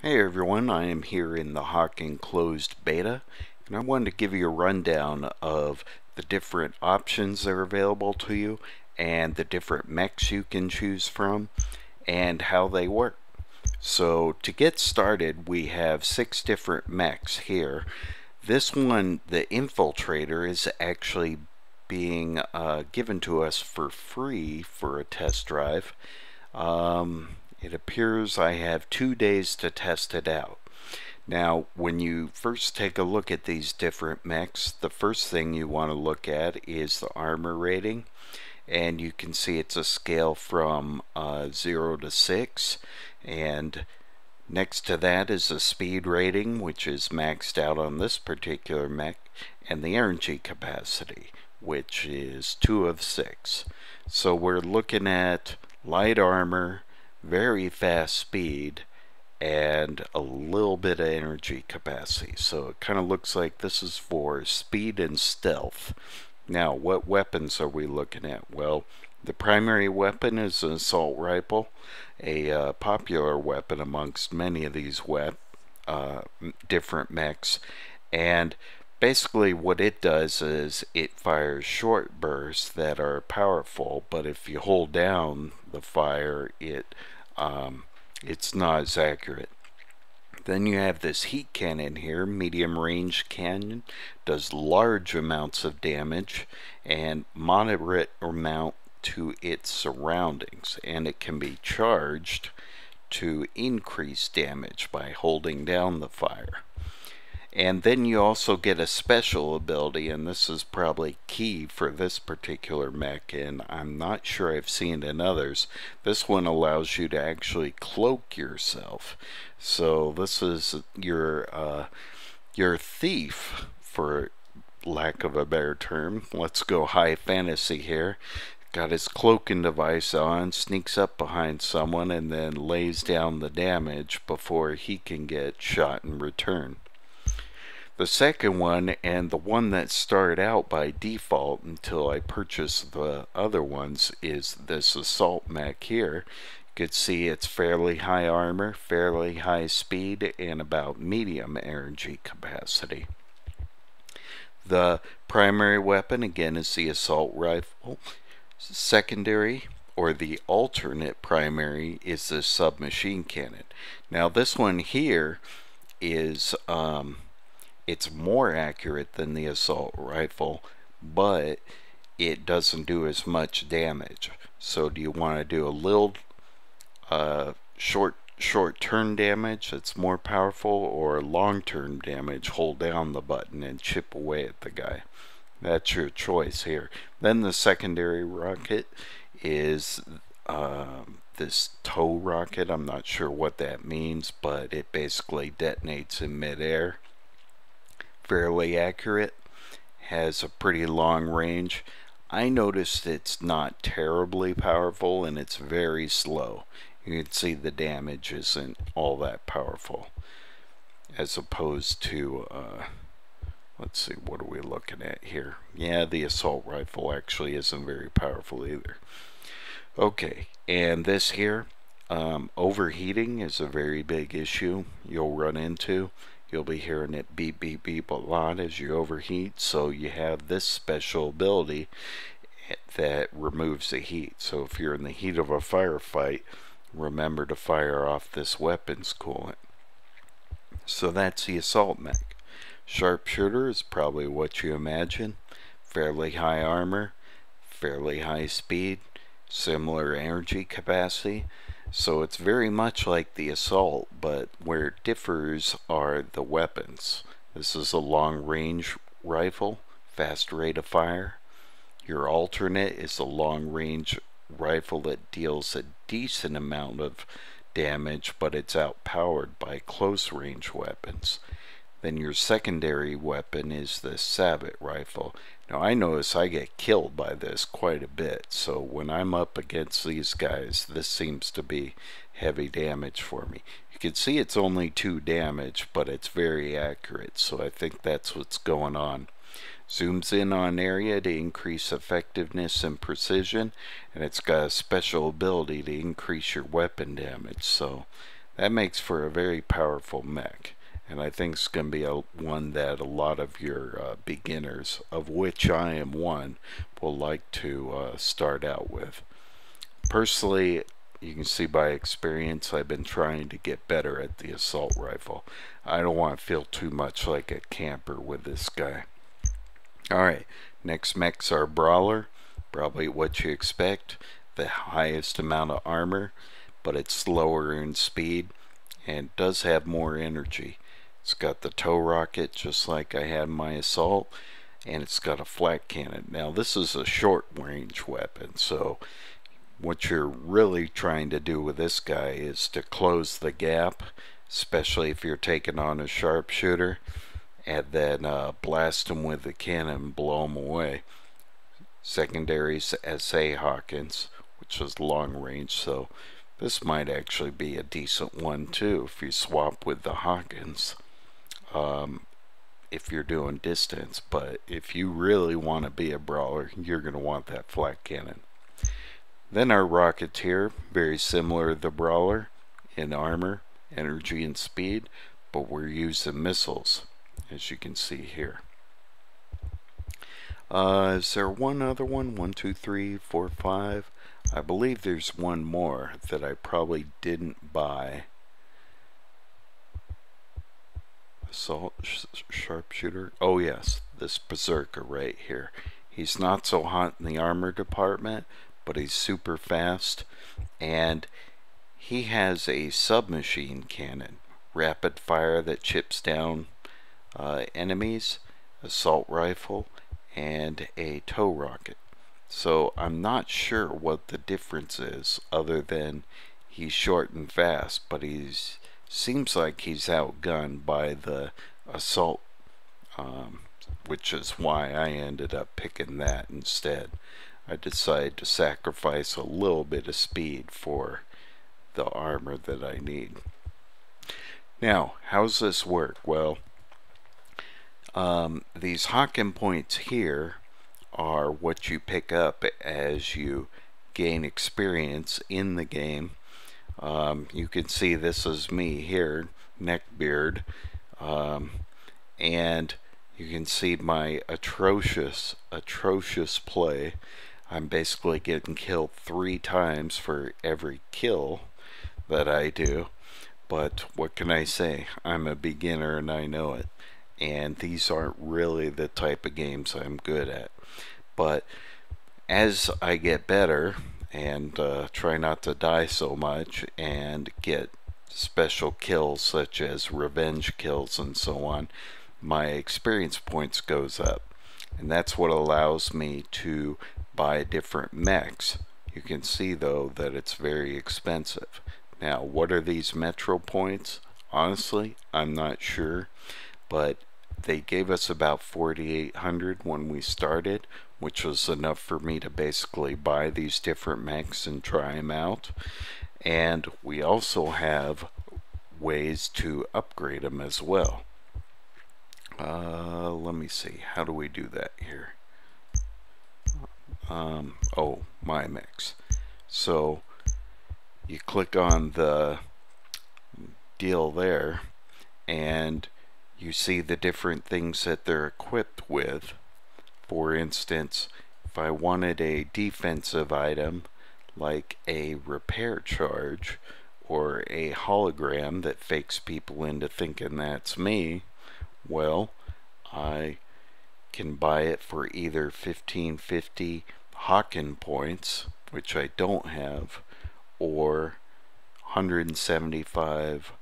Hey everyone, I am here in the Hawken closed beta, and I wanted to give you a rundown of the different options that are available to you and the different mechs you can choose from and how they work. So to get started, we have 6 different mechs here. This one, the Infiltrator, is actually being given to us for free for a test drive. It appears I have 2 days to test it out. Now, when you first take a look at these different mechs, the first thing you want to look at is the armor rating. And you can see it's a scale from 0 to 6. And next to that is the speed rating, which is maxed out on this particular mech, and the energy capacity, which is 2 of 6. So we're looking at light armor, very fast speed, and a little bit of energy capacity. So it kind of looks like this is for speed and stealth. Now, what weapons are we looking at? Well, the primary weapon is an assault rifle, a popular weapon amongst many of these different mechs. And basically what it does is it fires short bursts that are powerful, but if you hold down the fire, it's not as accurate. Then you have this heat cannon here, medium range cannon, does large amounts of damage and moderate amount to its surroundings, and it can be charged to increase damage by holding down the fire. And then you also get a special ability, and this is probably key for this particular mech, and I'm not sure I've seen it in others. This one allows you to actually cloak yourself. So this is your thief, for lack of a better term. Let's go high fantasy here. Got his cloaking device on, sneaks up behind someone, and then lays down the damage before he can get shot in return. The second one, and the one that started out by default until I purchased the other ones, is this assault mech here. You can see it's fairly high armor, fairly high speed, and about medium energy capacity. The primary weapon, again, is the assault rifle. Secondary, or the alternate primary, is the submachine cannon. Now this one here is it's more accurate than the assault rifle, but it doesn't do as much damage. So do you want to do a little short turn damage that's more powerful, or long term damage, hold down the button and chip away at the guy? That's your choice here. Then the secondary rocket is this tow rocket. I'm not sure what that means, but it basically detonates in midair. Fairly accurate, has a pretty long range. I noticed it's not terribly powerful, and it's very slow. You can see the damage isn't all that powerful, as opposed to let's see, what are we looking at here? Yeah, the assault rifle actually isn't very powerful either. Okay, and this here, overheating is a very big issue you'll run into. You'll be hearing it beep beep beep a lot as you overheat, so you have this special ability that removes the heat. So if you're in the heat of a firefight, remember to fire off this weapons coolant. So that's the assault mech. Sharpshooter is probably what you imagine. Fairly high armor, fairly high speed, similar energy capacity. So it's very much like the assault, but where it differs are the weapons. This is a long range rifle, fast rate of fire. Your alternate is a long range rifle that deals a decent amount of damage, but it's outpowered by close range weapons. Then your secondary weapon is the sabot rifle. Now I notice I get killed by this quite a bit, so when I'm up against these guys, this seems to be heavy damage for me. You can see it's only 2 damage, but it's very accurate, so I think that's what's going on. Zooms in on area to increase effectiveness and precision, and it's got a special ability to increase your weapon damage, so That makes for a very powerful mech, and I think it's going to be one that a lot of your beginners, of which I am one, will like to start out with. Personally, you can see by experience I've been trying to get better at the assault rifle. I don't want to feel too much like a camper with this guy. Alright, next mech's our brawler. Probably what you expect. The highest amount of armor, but it's slower in speed and does have more energy. It's got the tow rocket just like I had my assault, and it's got a flat cannon. Now this is a short range weapon, so what you're really trying to do with this guy is to close the gap, especially if you're taking on a sharpshooter, and then blast him with the cannon and blow him away. Secondaries SA Hawkens, which is long range, so this might actually be a decent one too if you swap with the Hawkens, if you're doing distance. But if you really want to be a brawler, you're going to want that flat cannon. Then our Rocketeer, very similar to the Brawler in armor, energy, and speed, but we're using missiles, as you can see here. Is there one other one? 1, 2, 3, 4, 5. I believe there's one more that I probably didn't buy. Assault sharpshooter. Oh yes, this Berserker right here. He's not so hot in the armor department, but he's super fast, and he has a submachine cannon, rapid fire that chips down enemies, assault rifle, and a tow rocket. So I'm not sure what the difference is other than he's short and fast, but he's seems like he's outgunned by the assault, which is why I ended up picking that instead. I decided to sacrifice a little bit of speed for the armor that I need. Now, how's this work? Well, these Hawken points here are what you pick up as you gain experience in the game. You can see this is me here, neckbeard, and you can see my atrocious play. I'm basically getting killed 3 times for every kill that I do, but what can I say? I'm a beginner and I know it, and these aren't really the type of games I'm good at. But as I get better and try not to die so much and get special kills such as revenge kills and so on, my experience points goes up, and that's what allows me to buy different mechs. You can see though that it's very expensive. Now, what are these metro points? Honestly, I'm not sure, but they gave us about 4,800 when we started, which was enough for me to basically buy these different mechs and try them out. And we also have ways to upgrade them as well. Let me see, how do we do that here? Oh, my mechs. So you click on the deal there and you see the different things that they're equipped with. For instance, if I wanted a defensive item like a repair charge or a hologram that fakes people into thinking that's me, well, I can buy it for either 1550 Hawken points, which I don't have, or 175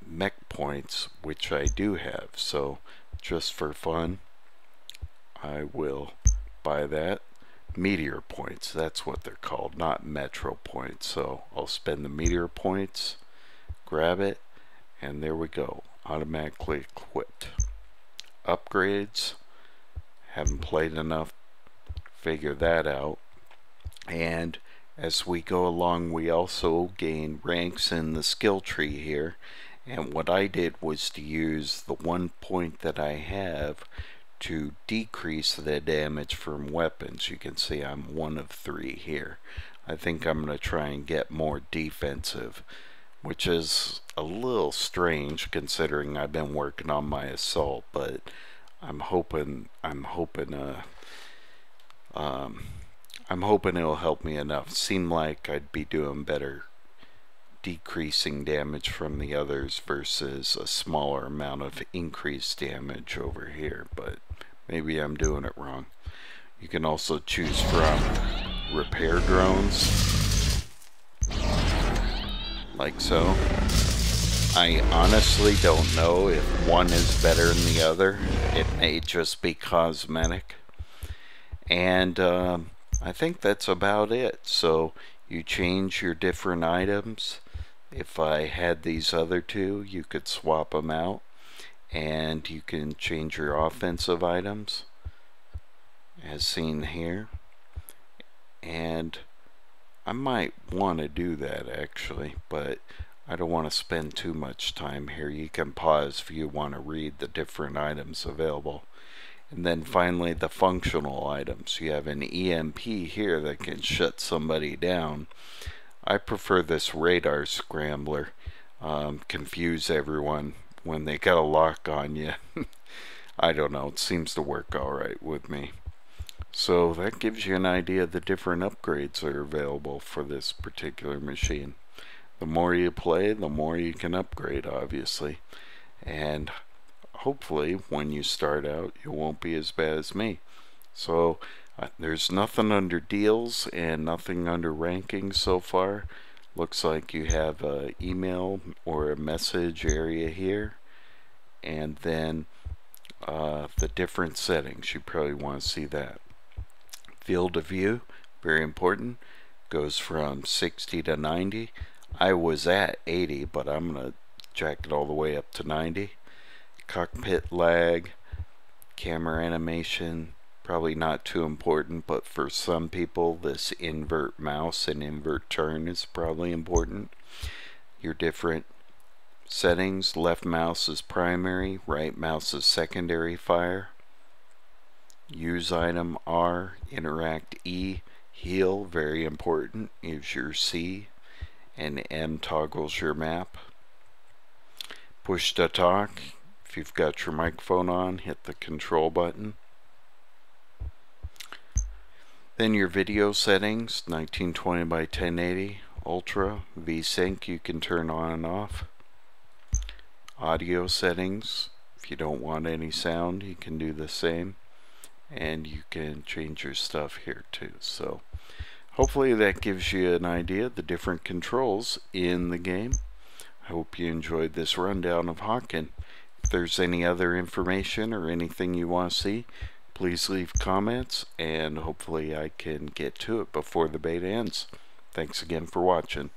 mech points, which I do have. So just for fun, I will buy that. Meteor points, that's what they're called, not metro points. So I'll spend the meteor points, grab it, and there we go, automatically equipped. Upgrades, haven't played enough to figure that out. And as we go along, we also gain ranks in the skill tree here, and what I did was to use the 1 point that I have to decrease the damage from weapons. You can see I'm 1 of 3 here. I think I'm going to try and get more defensive which is a little strange considering I've been working on my assault, but I'm hoping it'll help me enough. Seemed like I'd be doing better decreasing damage from the others versus a smaller amount of increased damage over here, but maybe I'm doing it wrong. You can also choose from repair drones, like so. I honestly don't know if one is better than the other. It may just be cosmetic. And I think that's about it. So you change your different items. If I had these other two, you could swap them out, and you can change your offensive items as seen here. And I might want to do that actually, but I don't want to spend too much time here. You can pause if you want to read the different items available. And then finally the functional items. You have an EMP here that can shut somebody down. I prefer this radar scrambler. Confuse everyone when they got a lock on you. I don't know, it seems to work alright with me. So that gives you an idea of the different upgrades that are available for this particular machine. The more you play, the more you can upgrade, obviously. And hopefully when you start out you won't be as bad as me. So there's nothing under deals and nothing under rankings so far. Looks like you have an email or a message area here, and then the different settings. You probably want to see that. Field of view, very important, goes from 60 to 90. I was at 80, but I'm going to jack it all the way up to 90. Cockpit lag, camera animation, probably not too important, but for some people this invert mouse and invert turn is probably important. Your different settings, left mouse is primary, right mouse is secondary fire. Use item R, interact E, heal, very important, is your C, and M toggles your map. Push to talk, if you've got your microphone on, hit the control button. Then your video settings, 1920 by 1080, Ultra, VSync you can turn on and off. Audio settings, if you don't want any sound you can do the same. And you can change your stuff here too. So hopefully that gives you an idea of the different controls in the game. I hope you enjoyed this rundown of Hawken. If there's any other information or anything you want to see, please leave comments and hopefully I can get to it before the beta ends. Thanks again for watching.